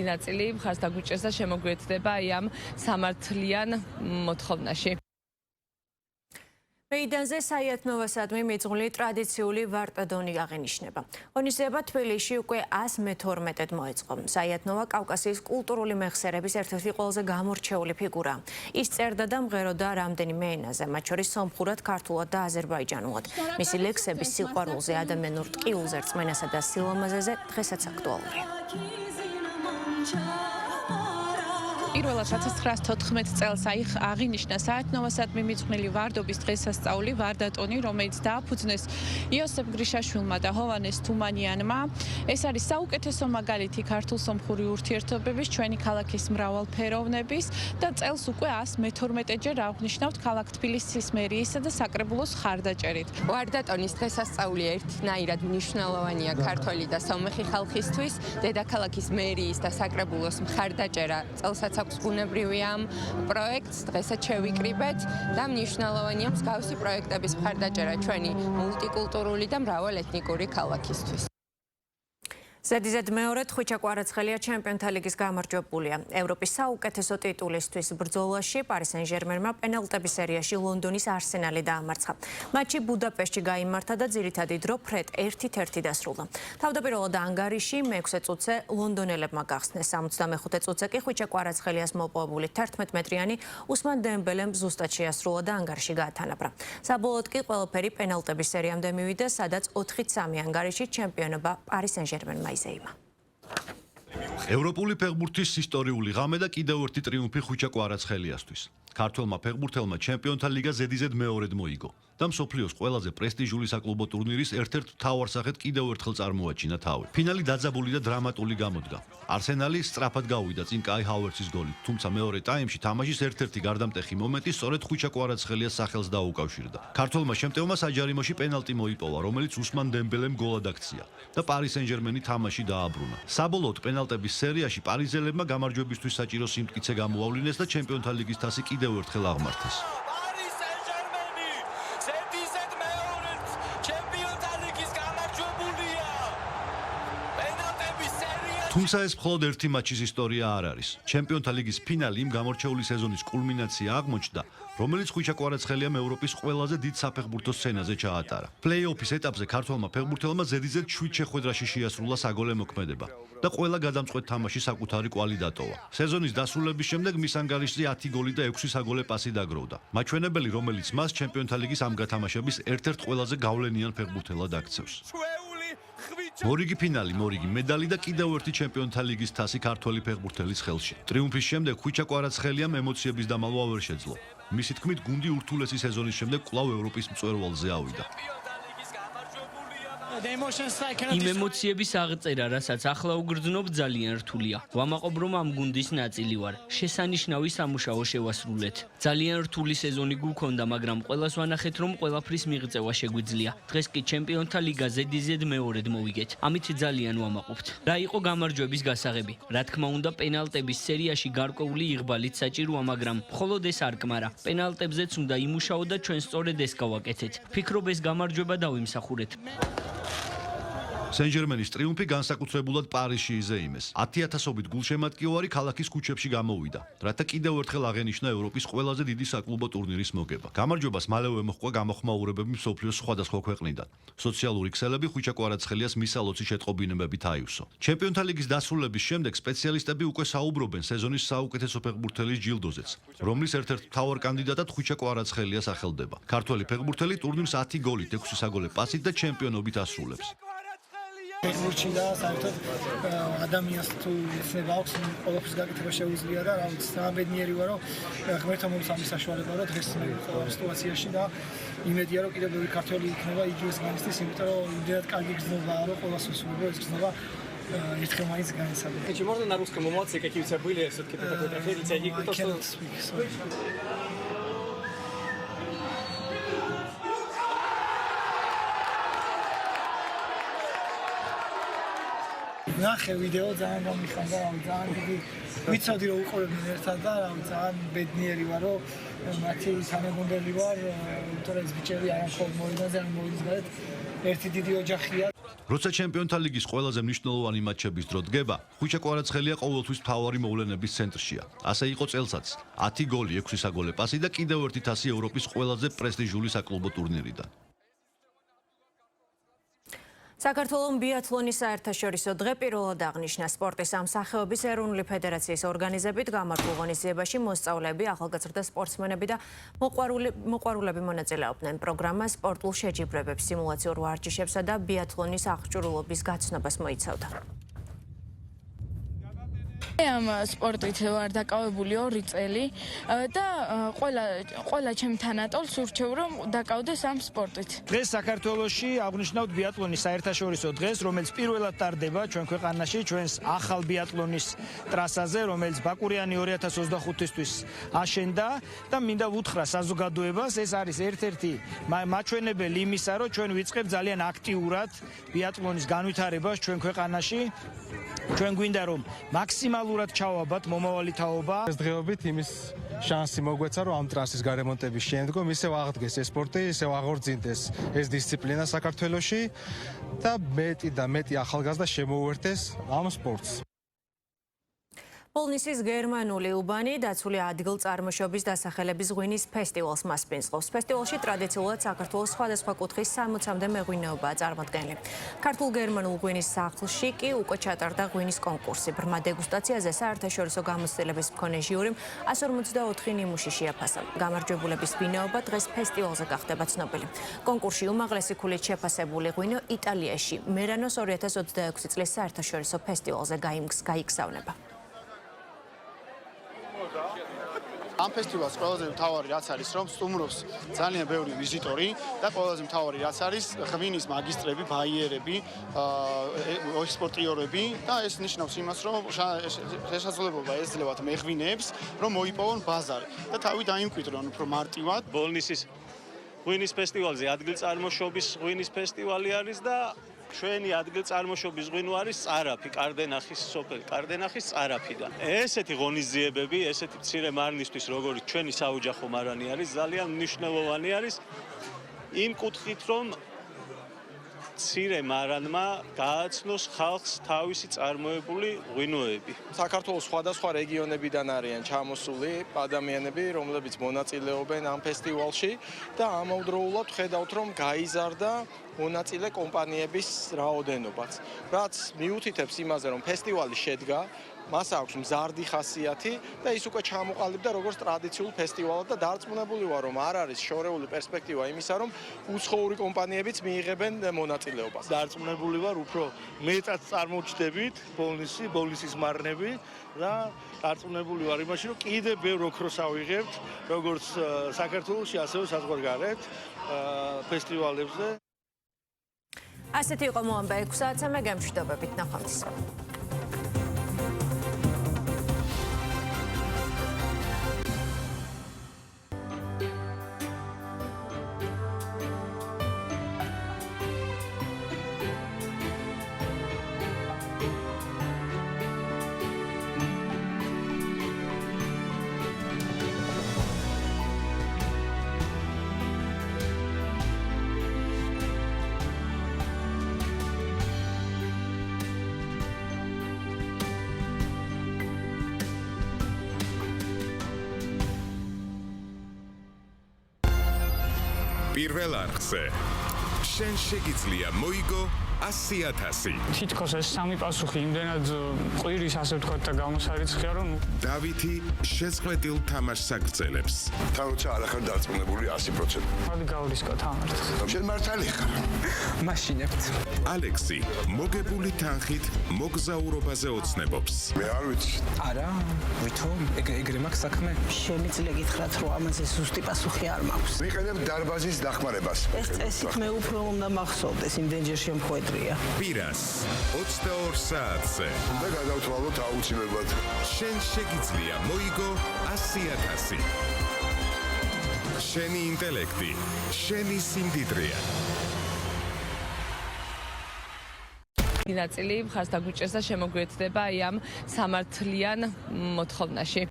ნაწილი მხარს დაგვიჭერს და შემოგვიერთდება აი ამ სამართლიან მოთხოვნაში. მეიდანზე საიათნოვასადმი მიძღვნილი ტრადიციული ვარტადონი აღინიშნება. ღონისძიება თბილისში უკვე 112-ად მოეწყო. საიათნოვა კავკასიის კულტურული მეხსიერების ერთ-ერთი ყველაზე გამორჩეული ფიგურაა. ის წერდა და მღეროდა რამდენიმე ენაზე, მათ შორის სომხურად, ქართულად და აზერბაიჯანულად. მისი ლექსები სიყვარულზე, ადამიანურ ტკივილზე, რწმენასა და სილამაზეზე დღესაც აქტუალურია. პირველად 1914 წელს აღინიშნა საათნოვასადმი მიძღვნილი ვარდობის დღესასწაული ვარდატონი, რომელიც დააფუძნეს იოსებ გრიშაშვილმა და ჰოვანეს თუმანიანმა. ეს არის საუკეთესო მაგალითი ქართულ-სომხური ურთიერთობების, ჩვენი ქალაქის მრავალფეროვნების და წელს უკვე 112-ჯერ აღნიშნავთ ქალაქ თბილისის მერიისა და საკრებულოს ხარდაჭერით. ვარდატონის დღესასწაული ერთნაირად მნიშვნელოვანია ქართველი და სომეხი ხალხისთვის. დედაქალაქის მერიის და საკრებულოს მხარდაჭერა წელსაც აქვს ბუნებრივი ამ პროექტს, დღესაც შევიკრიბეთ და მნიშვნელოვანია მსგავსი პროექტების მხარდაჭერა ჩვენი მულტიკულტურული და მრავალეთნიკური ქალაქისთვის. ზედიზედ მეორედ ხვიჩა კვარაცხელია ჩემპიონთა ლიგის გამარჯვებულია. ევროპის საუკეთესო ტიტულისთვის ბრძოლაში პარი სენ-ჟერმენმა პენალტების სერიაში ლონდონის არსენალი დაამარცხა. მატჩი ბუდაპეშტში გაიმართა და ძირითადი დრო ფრედ 1-1 დასრულდა. თავდაპირველად ანგარიში მე-6 წუთზე ლონდონელებმა გახსნეს. 65 წუთზე კი ხვიჩა კვარაცხელიას მოპოვებული 11 მეტრიანი უსმან დემბელემ ზუსტად შეასრულა და ანგარიში გაათანაბრა. საბოლოოდ კი ყველაფერი პენალტების სერიამდე მივიდა, სადაც 4-3 ანგარიში ჩემპიონობა პარი სენ-ჟერმენმა ევროპული ფეხბურთის ისტორიული ღამე და კიდევ ერთი ტრიუმფი ხვიჩა კვარაცხელიასთვის. ქართველმა ფეხბურთელმა ჩემპიონთა ლიგა ზედიზედ მეორედ მოიგო და მსოფლიოს ყველაზე პრესტიჟული საკლუბო ტურნირის ერთ-ერთ მთავარ სახედ კიდევ ერთხელ წარმოაჩინა თავი. ფინალი დაძაბული და დრამატული გამოდგა. არსენალი სწრაფად გავიდა წინ კაი ჰავერცის გოლით, თუმცა მეორე ტაიმში თამაშის ერთ-ერთი გარდამტეხი მომენტი სწორედ ხვიჩა კვარაცხელიას სახელს დაუკავშირდა. ქართველმა შემტევმა საჯარიმოში პენალტი მოიპოვა, რომელიც უსმან დემბელემ გოლად აქცია და პარი სენ-ჟერმენი თამაში დააბრუნა. საბოლოოდ პენალტების სერიაში პარიზელებმა გამარჯვებისთვის საჭირო სიმტკიცე გამოავლინეს და ჩემპიონთა ლიგის თასი კიდევ ერთხელ აღმართეს. თუმცა ეს მხოლოდ ერთი მატჩის ისტორია არ არის. ჩემპიონთა ლიგის ფინალი იმ გამორჩეული სეზონის კულმინაცია აღმოჩნდა, რომელიც ხვიჩა კვარაცხელიამ ევროპის ყველაზე დიდ საფეხბურთო სცენაზე ჩაატარა. პლეი-ოფის ეტაპზე ქართველმა ფეხბურთელმა ზედიზედ 7 შეხვედრაში შეასრულა საგოლე მოქმედება და ყველა გადამწყვეტ თამაში საკუთარი კვალი დატოვა. სეზონის დასრულების შემდეგ მის ანგარიშზე 10 გოლი და 6 საგოლე პასი დაგროვდა. მაჩვენებელი, რომელიც მას ჩემპიონთა ლიგის ამ გათამაშების ერთ-ერთ ყველაზე გავლენიან ფეხბურთელად აქცევს. მორიგი ფინალი, მორიგი медალი და კიდევ ერთი ჩემპიონთა ლიგის თასი ქართველი ფეხბურთელის ხელში. ტრიუმფის შემდეგ ხვიჩა კვარაცხელიამ ემოციების დამალვა ვერ შეძლო. მისი თქმით, გუნდი ურთულესი სეზონის შემდეგ კვლავ ევროპის მწვერვალზე ავიდა. იმ ემოციების აღწერა, რასაც ახლა უგრძნობ, ძალიან რთულია. ვამაყობ, რომ ამ გუნდის ნაწილი ვარ. შესანიშნავი სამუშაო შევასრულეთ. ძალიან რთული სეზონი გვქონდა, მაგრამ ყველას ვანახეთ, რომ ყველაფრის მიღწევა შეგვიძლია. დღეს კი ჩემპიონთა ლიგა ზედიზედ მეორედ მოვიგეთ. ამით ძალიან ვამაყობთ. რა იყო გამარჯვების გასაღები? რა თქმა უნდა, პენალტების სერიაში გარკვეული იღბალით საჭიროა, მაგრამ მხოლოდ ეს არ კმარა. პენალტებზეც უნდა იმუშაო და ჩვენ სწორედ ეს გავაკეთეთ. ვფიქრობ, ეს გამარჯვება დავიმსახურეთ. სენ-ჟერმენის ტრიუმფი განსაკუთრებულად პარიზში იზეიმეს. 10,000-ობით გულშემატკივარი ქალაქის ქუჩებში გამოვიდა, რათა კიდევ ერთხელ აღენიშნა ევროპის ყველაზე დიდი საკლუბო ტურნირის მოგება. გამარჯვებას მალევე მოჰყვა გამოხმაურებები მსოფლიოს სხვადასხვა ქვეყნიდან. სოციალური ქსელები ხვიჩა კვარაცხელიას მისალოცი შეტყობინებებით აივსო. ჩემპიონთა ლიგის დასრულების შემდეგ სპეციალისტები უკვე საუბრობენ სეზონის საუკეთესო ფეხბურთელის ჯილდოზეც, რომლის ერთ-ერთ მთავარ კანდიდატად ხვიჩა კვარაცხელია სახელდება. ქართველი ფეხბურთელი ტურნირს 10 გოლით, 6 საგოლე პასით და ჩემპიონობით ასრულებს. ფეხბურთში და საერთოდ ადამიანს თუ იცნება აქვს ყოველთვის გაკეთება შეუძლია და რა ვიცი ბედნიერი ვარ რომ ღმერთმა მომცა მის საშუალება რომ დღეს ყოველ სიტუაციაში და იმედია რომ კიდევ ბევრი ქართველი იქნება იგივეს განიცდის, იმიტომ რომ იმდენად კარგი გრძნობაა რომ ყველას უსურვო ეს გრძნობა ერთხელ მაინც განიცადება. Чи можно на русском эмоции какие у тебя были все-таки ты такой тренер и кто что ნახე ვიდეო ძალიან გამიხანდა, ძალიან დიდი ვიცოდი რომ უყურებდნენ ერთად და ძალიან ბედნიერი ვარ რომ მათი თანაგუნდელი ვარ, იმიტომ რომ ეს ბიჭები არამხოლოდ მოედანზე, არამედ მოედის გარეთ ერთი დიდი ოჯახია. როცა ჩემპიონთა ლიგის ყველაზე მნიშვნელოვანი მატჩების დრო დგება, ხვიჩა კვარაცხელია ყოველთვის მთავარი მოვლენების ცენტრშია. ასე იყო წელსაც 10 გოლი, 6 საგოლე პასი და კიდევ ერთი თასი ევროპის ყველაზე პრესტიჟული საკლუბო ტურნირიდან. საქართველოს ბიათლონის საერთაშორისო დღე პირველად აღნიშნა სპორტის ამ სახეობის ეროვნული ფედერაციის ორგანიზებით გამართულ ღონისძიებაში მოსწავლეები, ახალგაზრდა სპორტსმენები და მოყვარულები მონაწილეობდნენ. პროგრამა სპორტულ შეჯიბრებებს, სიმულაციურ ვარჯიშებსა და ბიათლონის აღჭურვილობის გაცნობას მოიცავდა. ამ სპორტით ვარ დაკავებული 2 წელი და ყველა ჩემ თანატოლს ურჩევ რომ დაკავდეს ამ სპორტით. დღეს საქართველოში აღნიშნავთ ბიატლონის საერთაშორისო დღეს, რომელიც პირველად ტარდება ჩვენ ქვეყანაში, ჩვენს ახალ ბიატლონის ტრასაზე, რომელიც ბაკურიანი 2025-თვის აშენდა და მინდა ვუთხრა საზოგადოებას, ეს არის ერთ-ერთი მაჩვენებელი იმისა, რომ ჩვენ ვიწყებთ ძალიან აქტიურად ბიატლონის განვითარებას ჩვენ ქვეყანაში. ჩვენ გვინდა რომ მაქსიმალურად ჩავაბათ მომავალი თაობა. ეს დღეობით იმის შანსი მოგვეცა, რომ ამ ტრასის გარემონტების შემდგომ ისევ აღდგეს ეს სპორტი, ისევ აღორძინდეს ეს დისციპლინა საქართველოში და მეტი ახალგაზრდა შემოუერთეს ამ სპორტს. პოლნისის გერმანული უბანი დაცული ადგილწარმოშობის დასახელების ღვინის ფესტივალს მასპინძლობს. ფესტივალში ტრადიციულად საქართველოს სხვადასხვა კუთხის 60-მდე მეღვინეობაა წარმოდგენილი. ქართულ-გერმანულ ღვინის სახლში კი უკვე ჩატარდა ღვინის კონკურსი. ბრმა დეგუსტაციაზე საერთაშორისო გამოცდილების მქონე ჟიურიმ 154 ნიმუში შეაფასა. გამარჯვებულების ვინაობა დღეს ფესტივალზე გახდება ცნობილი. კონკურსში უმაღლესი ქულით შეფასებული ღვინო იტალიაში მერანოს 2026 წლის საერთაშორისო ფესტივალზე გაიგზავნება. ამ ფესტივალს ყველაზე მთავარი რაც არის, რომ სტუმრობს ძალიან ბევრი ვიზიტორი და ყველაზე მთავარი რაც არის, ღვინის მაგისტრები, ბაიერები, ექსპორტიორები და ეს ნიშნავს იმას, რომ შესაძლებლობა ეძლევათ მეღვინეებს, რომ მოიპოვონ ბაზარი და თავი დაიმკვიდრონ უფრო მარტივად. ბოლნისის ღვინის ფესტივალზე ადგილწარმოშობის ღვინის ფესტივალი არის და ჩვენი ადგილწარმოშობის ღვინო არის წარაფი, კარდენახის სოფელი, კარდენახის წარაფიდან. ესეთი ღონისძიებები, ესეთი მცირე მარნისთვის, როგორც ჩვენი საოჯახო მარანი არის, ძალიან მნიშვნელოვანი არის იმ კუთხით, რომ მცირე მარანმა გააცნოს ხალხს თავისი წარმოებული ღვინოები. საქართველოს სხვადასხვა რეგიონებიდან არიან ჩამოსული ადამიანები, რომლებიც მონაწილეობენ ამ ფესტივალში და ამავდროულად ხედავთ, რომ გაიზარდა მონაწილე კომპანიების რაოდენობაც. რაც მიუთითებს იმაზე, რომ ფესტივალი შედგა, მას აქვს მზარდი ხასიათი და ის უკვე ჩამოყალიბდა როგორც ტრადიციულ ფესტივალად და დარწმუნებული ვარ, რომ არ არის შორეული პერსპექტივა იმისა, რომ უცხოური კომპანიებიც მიიღებენ მონაწილეობას. დარწმუნებული ვარ, უფრო მეტად წარმოჩდებით ბოლნისის მარნები და დარწმუნებული ვარ იმაში, რომ კიდევ ბევრ ოქროს ავიღებთ, როგორც საქართველოში, ასევე საზღვარგარეთ ფესტივალებზე. ასეთი იყო მოამბე 6 საათზე, მე გემშვიდობებით, ნახვამდის. პირველ არხზე შენ შეგიძლია მოიგო 100,000. თითქოს ეს სამი პასუხი იმდენად ყვირის, ასე ვთქვათ, და გამოსარიცხია, რომ დავითი შეწყვეტილ თამაშს აგრძელებს. თან როცა არ ახარ დარწმუნებული 100%. მოდი გავრისკო თამართ. შენ მართალი ხარ. მაშინებთ. ალექსი მოგებული თანხით მოგზაურობაზე ოცნებობს. მე არ ვიცი. არა, ვითომ ეგრე მაქვს საქმე. შემიძლია გითხრათ, რომ ამაზე ზუსტი პასუხი არ მაქვს. ვიყენებ დარბაზის დახმარებას. ეს წესით მე უფრო უნდა მახსოვდეს, იმდენჯერ შემხვედრია. პირას 22 საათზე. და გადავთვალოთ აუცილებლად. შენ შეგიძლია მოიგო 100,000. შენი ინტელექტი, შენი სიმდიდრეა. ნაწილი მხარს დაგვიჭერს და შემოგვიერთდება აი ამ სამართლიან მოთხოვნაში.